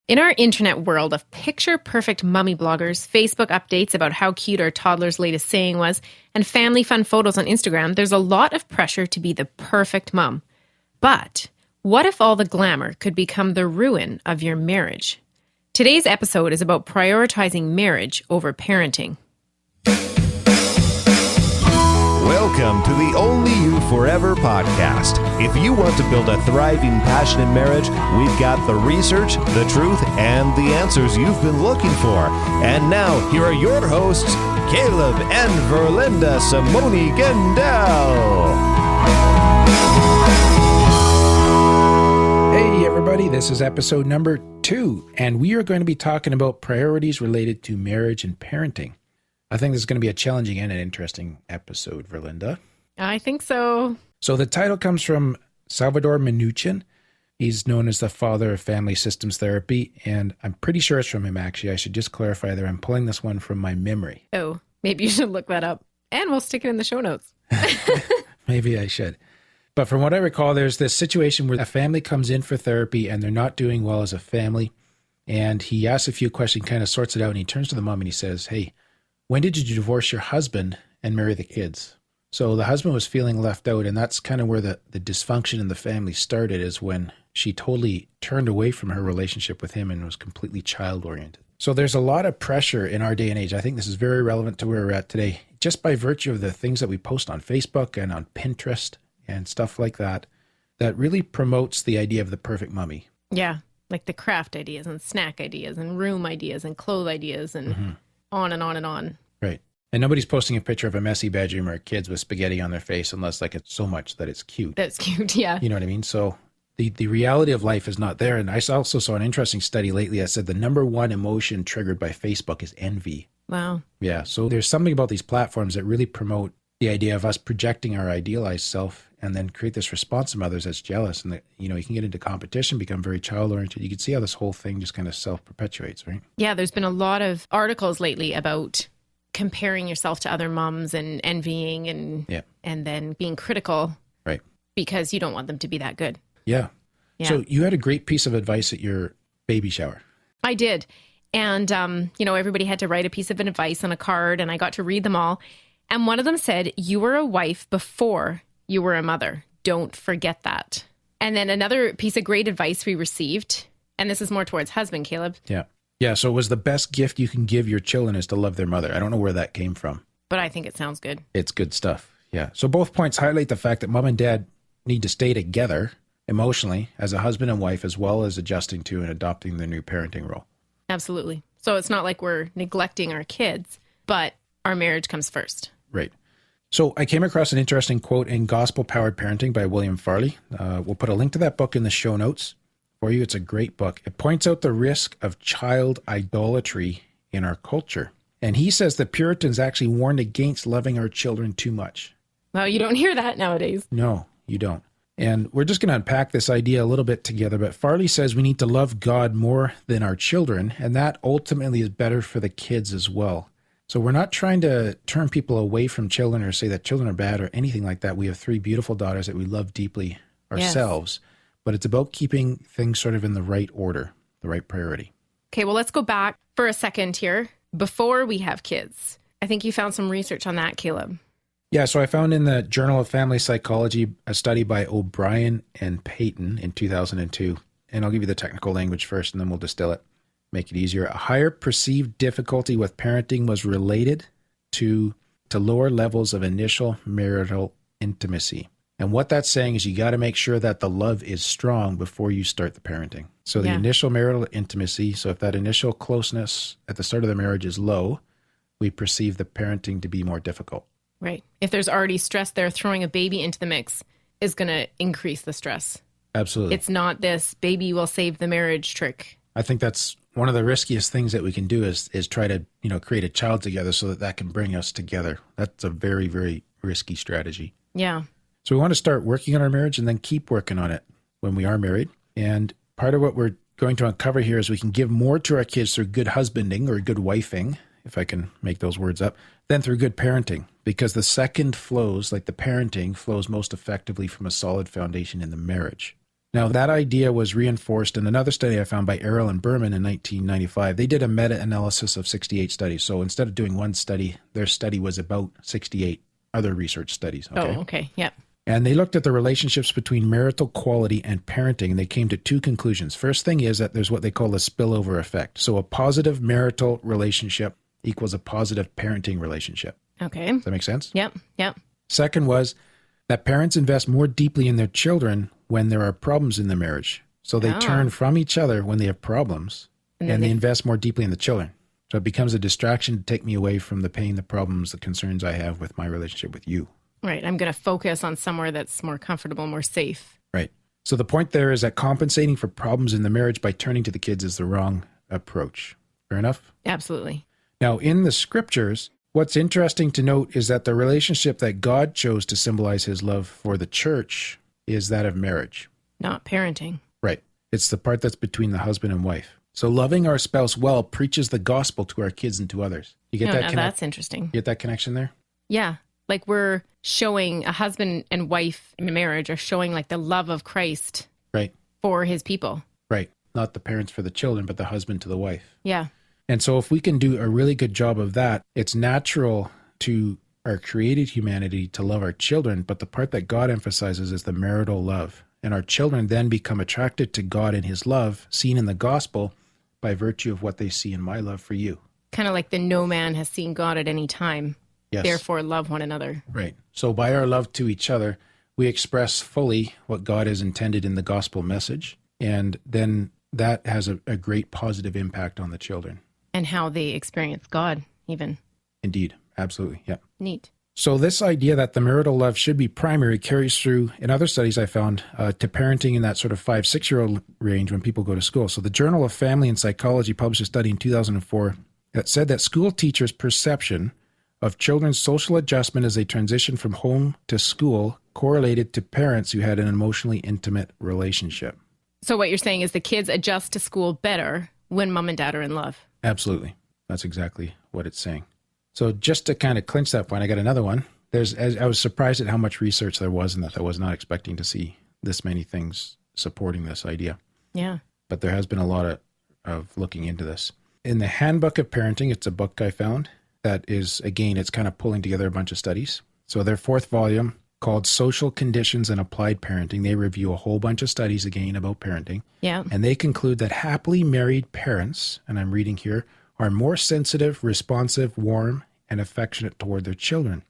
In our internet world of picture-perfect mummy bloggers, Facebook updates about how cute our toddler's latest saying was, and family fun photos on Instagram, there's a lot of pressure to be the perfect mom. But what if all the glamour could become the ruin of your marriage? Today's episode is about prioritizing marriage over parenting. Welcome to the Only You Forever podcast. If you want to build a thriving, passionate marriage, we've got the research, the truth, and the answers you've been looking for. And now, here are your hosts, Caleb and Verlynda Simone Gendel. Hey everybody, this is episode number 2, and we are going to be talking about priorities related to marriage and parenting. I think this is going to be a challenging and an interesting episode, Verlynda. I think so. So the title comes from Salvador Minuchin. He's known as the father of family systems therapy, and I'm pretty sure it's from him, actually. I should just clarify there. I'm pulling this one from my memory. Oh, maybe you should look that up, and we'll stick it in the show notes. Maybe I should. But from what I recall, there's this situation where a family comes in for therapy, and they're not doing well as a family, and he asks a few questions, kind of sorts it out, and he turns to the mom and he says, hey, when did you divorce your husband and marry the kids? So the husband was feeling left out, and that's kind of where the dysfunction in the family started, is when she totally turned away from her relationship with him and was completely child-oriented. So there's a lot of pressure in our day and age. I think this is very relevant to where we're at today, just by virtue of the things that we post on Facebook and on Pinterest and stuff like that, that really promotes the idea of the perfect mummy. Yeah, like the craft ideas and snack ideas and room ideas and clothes ideas and on and on and on. Right. And nobody's posting a picture of a messy bedroom or kids with spaghetti on their face unless like it's so much that it's cute. That's cute, yeah. You know what I mean? So the reality of life is not there. And I also saw an interesting study lately that said the number one emotion triggered by Facebook is envy. Wow. Yeah. So there's something about these platforms that really promote the idea of us projecting our idealized self and then create this response from others that's jealous. And that, you know, you can get into competition, become very child-oriented. You can see how this whole thing just kind of self-perpetuates, right? Yeah, there's been a lot of articles lately about comparing yourself to other moms and envying and then being critical. Right. Because you don't want them to be that good. Yeah. So you had a great piece of advice at your baby shower. I did. And, everybody had to write a piece of advice on a card, and I got to read them all. And one of them said, you were a wife before you were a mother. Don't forget that. And then another piece of great advice we received, and this is more towards husband, Caleb. Yeah. Yeah, so it was the best gift you can give your children is to love their mother. I don't know where that came from. But I think it sounds good. It's good stuff. Yeah. So both points highlight the fact that mom and dad need to stay together emotionally as a husband and wife, as well as adjusting to and adopting the new parenting role. Absolutely. So it's not like we're neglecting our kids, but our marriage comes first. Right. So I came across an interesting quote in Gospel Powered Parenting by William Farley. We'll put a link to that book in the show notes for you. It's a great book. It points out the risk of child idolatry in our culture. And he says the Puritans actually warned against loving our children too much. Well, you don't hear that nowadays. No, you don't. And we're just going to unpack this idea a little bit together. But Farley says we need to love God more than our children, and that ultimately is better for the kids as well. So we're not trying to turn people away from children or say that children are bad or anything like that. We have 3 beautiful daughters that we love deeply ourselves, but it's about keeping things sort of in the right order, the right priority. Okay, well, let's go back for a second here before we have kids. I think you found some research on that, Caleb. Yeah, so I found in the Journal of Family Psychology a study by O'Brien and Payton in 2002. And I'll give you the technical language first and then we'll distill it. Make it easier. A higher perceived difficulty with parenting was related to lower levels of initial marital intimacy. And what that's saying is you got to make sure that the love is strong before you start the parenting. So the initial marital intimacy, so if that initial closeness at the start of the marriage is low, we perceive the parenting to be more difficult. Right. If there's already stress there, throwing a baby into the mix is going to increase the stress. Absolutely. It's not this baby will save the marriage trick. I think that's one of the riskiest things that we can do is try to, create a child together so that can bring us together. That's a very, very risky strategy. Yeah. So we want to start working on our marriage and then keep working on it when we are married. And part of what we're going to uncover here is we can give more to our kids through good husbanding or good wifing, if I can make those words up, than through good parenting. Because the second flows, like the parenting, flows most effectively from a solid foundation in the marriage. Now, that idea was reinforced in another study I found by Errol and Berman in 1995. They did a meta-analysis of 68 studies. So instead of doing one study, their study was about 68 other research studies. Okay? Oh, okay. Yep. And they looked at the relationships between marital quality and parenting, and they came to two conclusions. First thing is that there's what they call a spillover effect. So a positive marital relationship equals a positive parenting relationship. Okay. Does that make sense? Yep. Yep. Second was that parents invest more deeply in their children when there are problems in the marriage. So they turn from each other when they have problems, and they invest more deeply in the children. So it becomes a distraction to take me away from the pain, the problems, the concerns I have with my relationship with you. Right. I'm going to focus on somewhere that's more comfortable, more safe. Right. So the point there is that compensating for problems in the marriage by turning to the kids is the wrong approach. Fair enough? Absolutely. Now, in the scriptures, what's interesting to note is that the relationship that God chose to symbolize his love for the church is that of marriage. Not parenting. Right. It's the part that's between the husband and wife. So loving our spouse well preaches the gospel to our kids and to others. You get that? That's interesting. You get that connection there? Yeah. Like we're showing a husband and wife in a marriage are showing like the love of Christ. Right. For his people. Right. Not the parents for the children, but the husband to the wife. Yeah. And so if we can do a really good job of that, it's natural to our created humanity to love our children, but the part that God emphasizes is the marital love. And our children then become attracted to God and his love, seen in the gospel, by virtue of what they see in my love for you. Kind of like the no man has seen God at any time. Yes. Therefore, love one another. Right. So by our love to each other, we express fully what God has intended in the gospel message. And then that has a great positive impact on the children. And how they experience God, even. Indeed. Absolutely. Yeah. Neat. So this idea that the marital love should be primary carries through, in other studies I found, to parenting in that sort of 5-6-year-old range when people go to school. So the Journal of Family and Psychology published a study in 2004 that said that school teachers' perception of children's social adjustment as they transition from home to school correlated to parents who had an emotionally intimate relationship. So what you're saying is the kids adjust to school better when mom and dad are in love. Absolutely. That's exactly what it's saying. So just to kind of clinch that point, I got another one. I was surprised at how much research there was in that. I was not expecting to see this many things supporting this idea. Yeah. But there has been a lot of looking into this. In the Handbook of Parenting, it's a book I found that is, again, it's kind of pulling together a bunch of studies. So their 4th volume, called Social Conditions and Applied Parenting, they review a whole bunch of studies, again, about parenting. Yeah. And they conclude that happily married parents, and I'm reading here, are more sensitive, responsive, warm, and affectionate toward their children.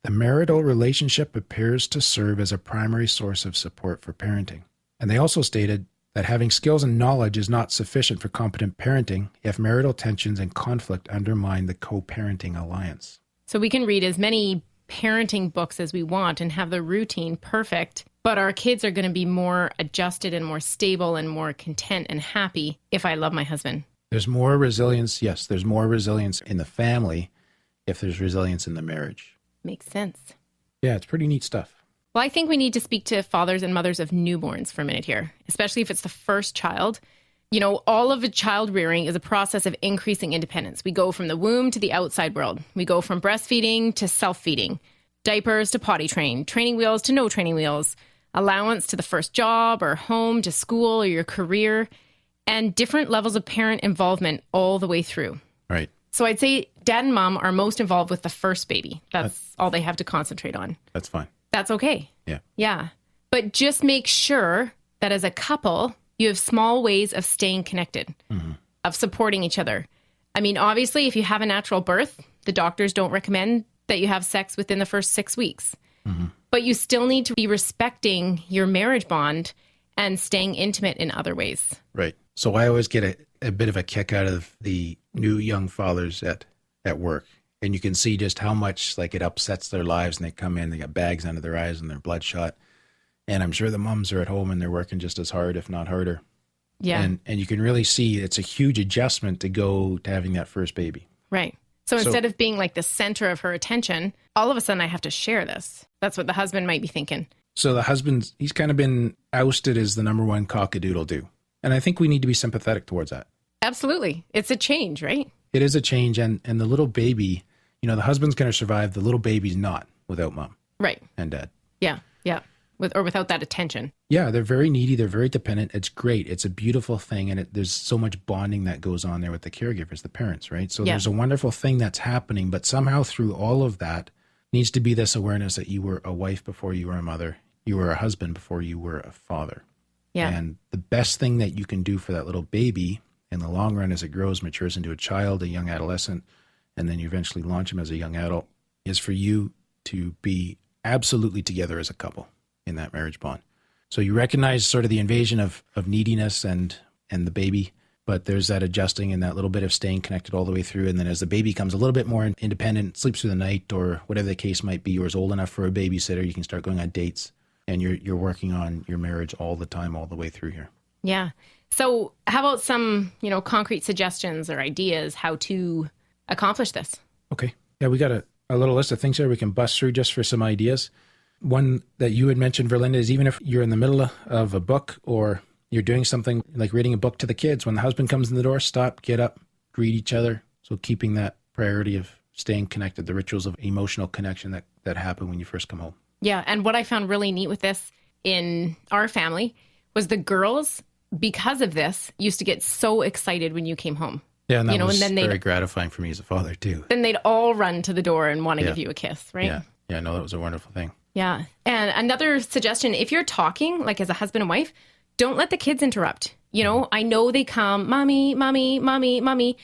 The marital relationship appears to serve as a primary source of support for parenting. And they also stated that having skills and knowledge is not sufficient for competent parenting if marital tensions and conflict undermine the co-parenting alliance. So we can read as many parenting books as we want and have the routine perfect, but our kids are going to be more adjusted and more stable and more content and happy if I love my husband. There's more resilience. Yes, there's more resilience in the family if there's resilience in the marriage. Makes sense. Yeah, it's pretty neat stuff. Well, I think we need to speak to fathers and mothers of newborns for a minute here, especially if it's the first child. You know, all of child rearing is a process of increasing independence. We go from the womb to the outside world. We go from breastfeeding to self-feeding, diapers to potty train, training wheels to no training wheels, allowance to the first job or home to school or your career, and different levels of parent involvement all the way through. Right. So I'd say dad and mom are most involved with the first baby. That's all they have to concentrate on. That's fine. That's okay. Yeah. Yeah. But just make sure that as a couple, you have small ways of staying connected, of supporting each other. I mean, obviously, if you have a natural birth, the doctors don't recommend that you have sex within the first 6 weeks. But you still need to be respecting your marriage bond and staying intimate in other ways. Right. So I always get a bit of a kick out of the new young fathers at work. And you can see just how much like it upsets their lives, and they come in, they got bags under their eyes and they're bloodshot. And I'm sure the moms are at home and they're working just as hard, if not harder. Yeah. And you can really see it's a huge adjustment to go to having that first baby. Right. So instead of being like the center of her attention, all of a sudden I have to share this. That's what the husband might be thinking. So the husband, he's kind of been ousted as the number one cock-a-doodle-doo. And I think we need to be sympathetic towards that. Absolutely. It's a change, right? It is a change. And the little baby, you know, the husband's going to survive. The little baby's not without mom. Right. And dad. Yeah. Yeah. without that attention. Yeah, they're very needy. They're very dependent. It's great. It's a beautiful thing. And there's so much bonding that goes on there with the caregivers, the parents, right? So there's a wonderful thing that's happening. But somehow through all of that needs to be this awareness that you were a wife before you were a mother. You were a husband before you were a father. Yeah. And the best thing that you can do for that little baby in the long run as it grows, matures into a child, a young adolescent, and then you eventually launch him as a young adult, is for you to be absolutely together as a couple in that marriage bond. So you recognize sort of the invasion of neediness and the baby, but there's that adjusting and that little bit of staying connected all the way through. And then as the baby becomes a little bit more independent, sleeps through the night or whatever the case might be, or is old enough for a babysitter, you can start going on dates, and you're working on your marriage all the time, all the way through here. Yeah. So how about some, concrete suggestions or ideas how to accomplish this? Okay. Yeah, we got a little list of things here we can bust through just for some ideas. One that you had mentioned, Verlynda, is even if you're in the middle of a book or you're doing something like reading a book to the kids, when the husband comes in the door, stop, get up, greet each other. So keeping that priority of staying connected, the rituals of emotional connection that happen when you first come home. Yeah. And what I found really neat with this in our family was the girls, because of this, used to get so excited when you came home. Yeah, and that was very gratifying for me as a father, too. Then they'd all run to the door and want to give you a kiss, right? Yeah, no, that was a wonderful thing. Yeah. And another suggestion, if you're talking, like as a husband and wife, don't let the kids interrupt. I know they come, mommy, mommy, mommy, mommy,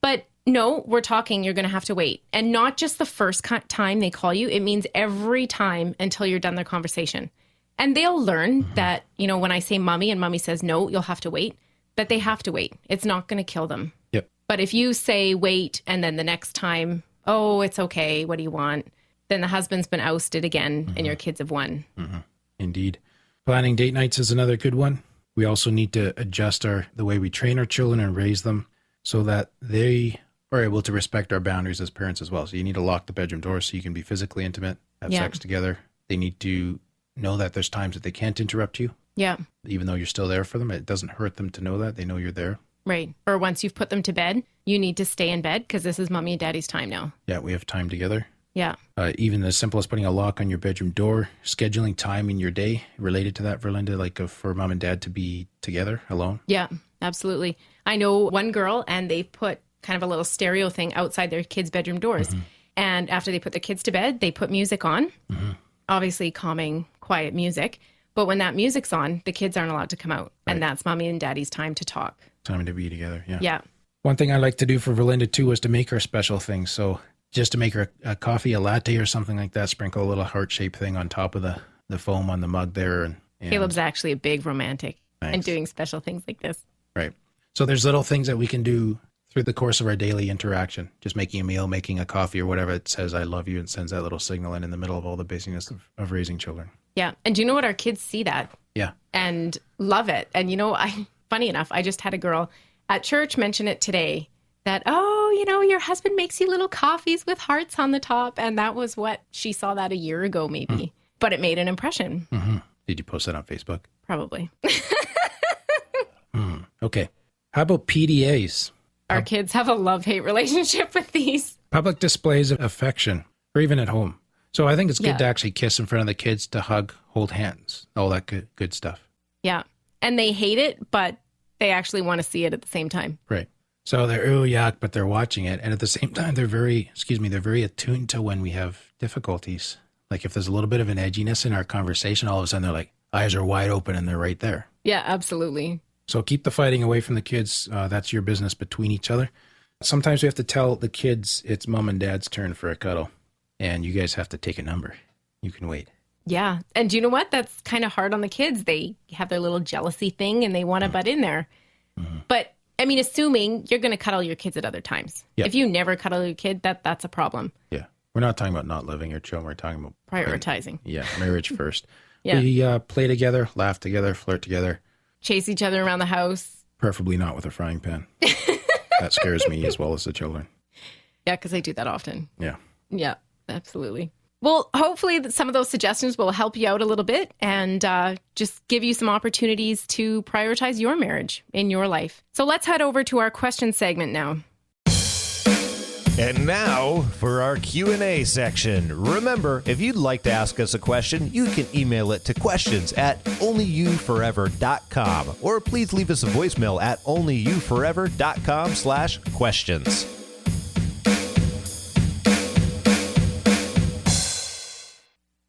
but no, we're talking, you're going to have to wait. And not just the first time they call you, it means every time until you're done their conversation. And they'll learn that, when I say mommy and mommy says no, you'll have to wait, that they have to wait. It's not going to kill them. Yep. But if you say wait and then the next time, oh, it's okay, what do you want? Then the husband's been ousted again and your kids have won. Mm-hmm. Indeed. Planning date nights is another good one. We also need to adjust the way we train our children and raise them so that they are able to respect our boundaries as parents as well. So you need to lock the bedroom door so you can be physically intimate, have sex together. They need to know that there's times that they can't interrupt you. Yeah. Even though you're still there for them, it doesn't hurt them to know that. They know you're there. Right. Or once you've put them to bed, you need to stay in bed because this is mommy and daddy's time now. Yeah, we have time together. Yeah. Even as simple as putting a lock on your bedroom door, scheduling time in your day related to that, Verlynda, like for mom and dad to be together alone. Yeah, absolutely. I know one girl and they put kind of a little stereo thing outside their kids' bedroom doors. And after they put the kids to bed, they put music on, obviously calming, quiet music. But when that music's on, the kids aren't allowed to come out. Right. And that's mommy and daddy's time to talk. Time to be together, yeah. Yeah. One thing I like to do for Verlynda, too, was to make her special things. So just to make her a coffee, a latte or something like that, sprinkle a little heart-shaped thing on top of the foam on the mug there. And Caleb's actually a big romantic and doing special things like this. Right. So there's little things that we can do through the course of our daily interaction. Just making a meal, making a coffee or whatever. It says, I love you, and sends that little signal in the middle of all the busyness of raising children. Yeah. And do you know what? Our kids see that. Yeah. And love it. And funny enough, I just had a girl at church mention it today that, your husband makes you little coffees with hearts on the top. And that was what she saw that a year ago, maybe. But it made an impression. Did you post that on Facebook? Probably. Okay. How about PDAs? Our kids have a love-hate relationship with these. Public displays of affection, or even at home. So I think it's good to actually kiss in front of the kids, to hug, hold hands, all that good stuff. Yeah. And they hate it, but they actually want to see it at the same time. Right. So they're, yuck, but they're watching it. And at the same time, they're very attuned to when we have difficulties. Like if there's a little bit of an edginess in our conversation, all of a sudden they're like, eyes are wide open and they're right there. Yeah, absolutely. So keep the fighting away from the kids. That's your business between each other. Sometimes we have to tell the kids it's mom and dad's turn for a cuddle. And you guys have to take a number. You can wait. Yeah. And do you know what? That's kind of hard on the kids. They have their little jealousy thing and they want to butt in there. But assuming you're going to cuddle your kids at other times. Yep. If you never cuddle your kid, that's a problem. Yeah. We're not talking about not loving your children. We're talking about prioritizing. Marriage first. Yeah. We play together, laugh together, flirt together. Chase each other around the house. Preferably not with a frying pan. That scares me as well as the children. Yeah, because I do that often. Yeah. Yeah, absolutely. Well, hopefully some of those suggestions will help you out a little bit and just give you some opportunities to prioritize your marriage in your life. So let's head over to our question segment now. And now for our Q&A section. Remember, if you'd like to ask us a question, you can email it to questions@onlyyouforever.com, or please leave us a voicemail at onlyyouforever.com/questions.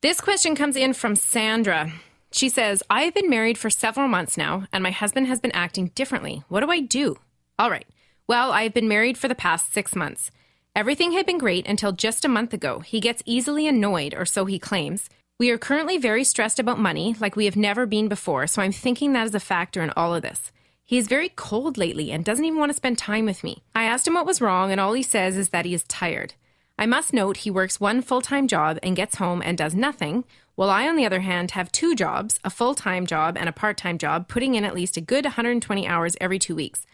This question comes in from Sandra. She says, I have been married for several months now, and my husband has been acting differently. What do I do? All right. Well, I have been married for the past 6 months. Everything had been great until just a month ago. He gets easily annoyed, or so he claims. We are currently very stressed about money, like we have never been before, so I'm thinking that is a factor in all of this. He is very cold lately and doesn't even want to spend time with me. I asked him what was wrong, and all he says is that he is tired. I must note he works one full-time job and gets home and does nothing, while I, on the other hand, have 2 jobs, a full-time job and a part-time job, putting in at least a good 120 hours every 2 weeks.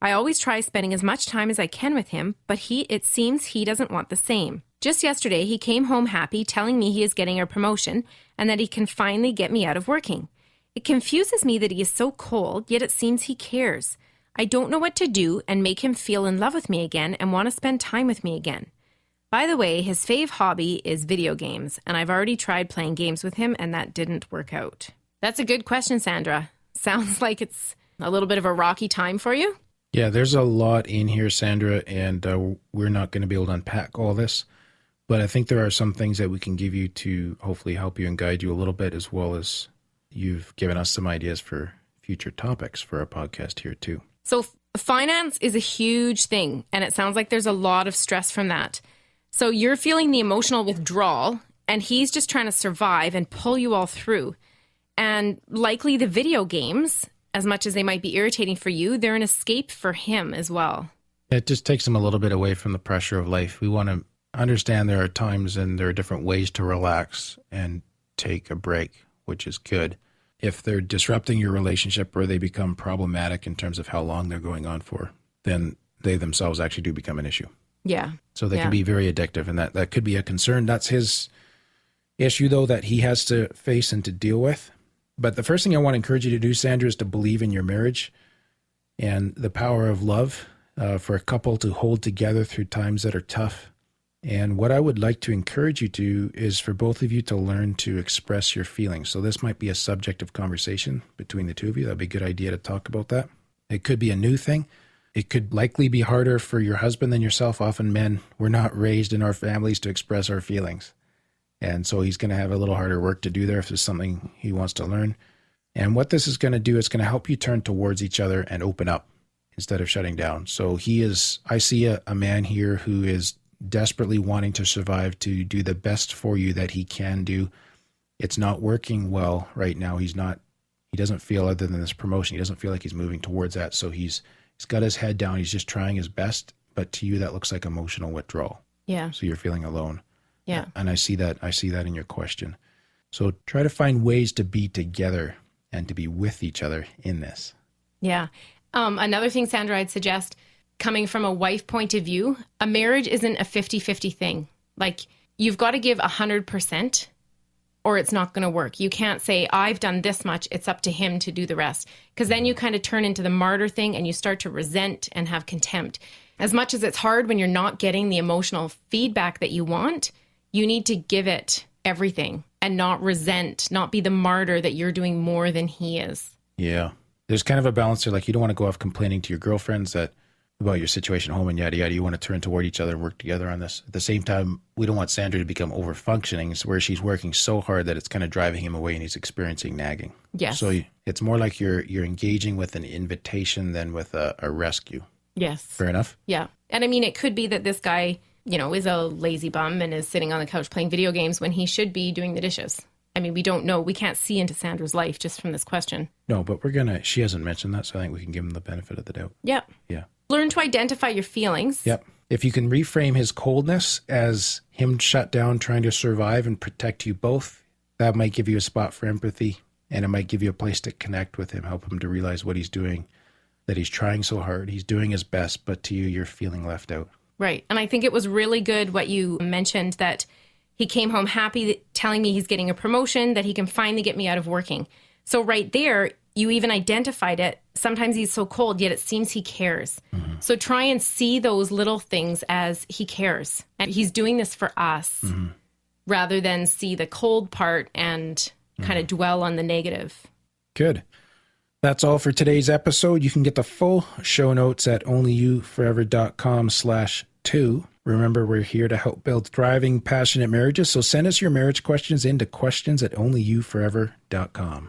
I always try spending as much time as I can with him, but it seems he doesn't want the same. Just yesterday, he came home happy, telling me he is getting a promotion and that he can finally get me out of working. It confuses me that he is so cold, yet it seems he cares. I don't know what to do and make him feel in love with me again and want to spend time with me again. By the way, his fave hobby is video games, and I've already tried playing games with him, and that didn't work out. That's a good question, Sandra. Sounds like it's a little bit of a rocky time for you. Yeah, there's a lot in here, Sandra, and we're not going to be able to unpack all this. But I think there are some things that we can give you to hopefully help you and guide you a little bit, as well as you've given us some ideas for future topics for our podcast here too. So finance is a huge thing, and it sounds like there's a lot of stress from that. So you're feeling the emotional withdrawal, and he's just trying to survive and pull you all through. And likely the video games, as much as they might be irritating for you, they're an escape for him as well. It just takes him a little bit away from the pressure of life. We want to understand there are times and there are different ways to relax and take a break, which is good. If they're disrupting your relationship or they become problematic in terms of how long they're going on for, then they themselves actually do become an issue. Yeah. So they can be very addictive, and that could be a concern. That's his issue, though, that he has to face and to deal with. But the first thing I want to encourage you to do, Sandra, is to believe in your marriage and the power of love for a couple to hold together through times that are tough. And what I would like to encourage you to is for both of you to learn to express your feelings. So this might be a subject of conversation between the two of you. That'd be a good idea to talk about that. It could be a new thing. It could likely be harder for your husband than yourself. Often men, we're not raised in our families to express our feelings. And so he's going to have a little harder work to do there if there's something he wants to learn. And what this is going to do is going to help you turn towards each other and open up instead of shutting down. So I see a man here who is desperately wanting to survive, to do the best for you that he can do. It's not working well right now. He doesn't feel, other than this promotion, he doesn't feel like he's moving towards that. So he's got his head down. He's just trying his best. But to you, that looks like emotional withdrawal. Yeah. So you're feeling alone. Yeah. And I see that in your question. So try to find ways to be together and to be with each other in this. Yeah. Another thing, Sandra, I'd suggest, coming from a wife point of view, a marriage isn't a 50-50 thing. Like, you've got to give 100% or it's not going to work. You can't say, I've done this much, it's up to him to do the rest. Because then you kind of turn into the martyr thing and you start to resent and have contempt. As much as it's hard when you're not getting the emotional feedback that you want, you need to give it everything and not resent, not be the martyr that you're doing more than he is. Yeah. There's kind of a balance there. Like, you don't want to go off complaining to your girlfriends about your situation at home and yada, yada. You want to turn toward each other and work together on this. At the same time, we don't want Sandra to become over-functioning, where she's working so hard that it's kind of driving him away and he's experiencing nagging. Yes. So it's more like you're engaging with an invitation than with a rescue. Yes. Fair enough? Yeah. And I mean, it could be that this guy, is a lazy bum and is sitting on the couch playing video games when he should be doing the dishes. I mean, we don't know. We can't see into Sandra's life just from this question. No, but she hasn't mentioned that, so I think we can give him the benefit of the doubt. Yep. Yeah. Learn to identify your feelings. Yep. If you can reframe his coldness as him shut down, trying to survive and protect you both, that might give you a spot for empathy, and it might give you a place to connect with him, help him to realize what he's doing, that he's trying so hard. He's doing his best, but to you, you're feeling left out. Right. And I think it was really good what you mentioned, that he came home happy, telling me he's getting a promotion, that he can finally get me out of working. So right there, you even identified it. Sometimes he's so cold, yet it seems he cares. So try and see those little things as he cares. And he's doing this for us rather than see the cold part and kind of dwell on the negative. Good. That's all for today's episode. You can get the full show notes at onlyyouforever.com/2. Remember, we're here to help build thriving, passionate marriages. So send us your marriage questions into questions@onlyyouforever.com.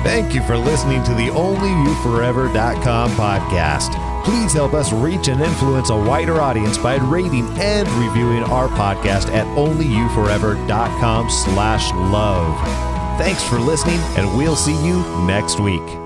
Thank you for listening to the onlyyouforever.com podcast. Please help us reach and influence a wider audience by rating and reviewing our podcast at onlyyouforever.com/love. Thanks for listening, and we'll see you next week.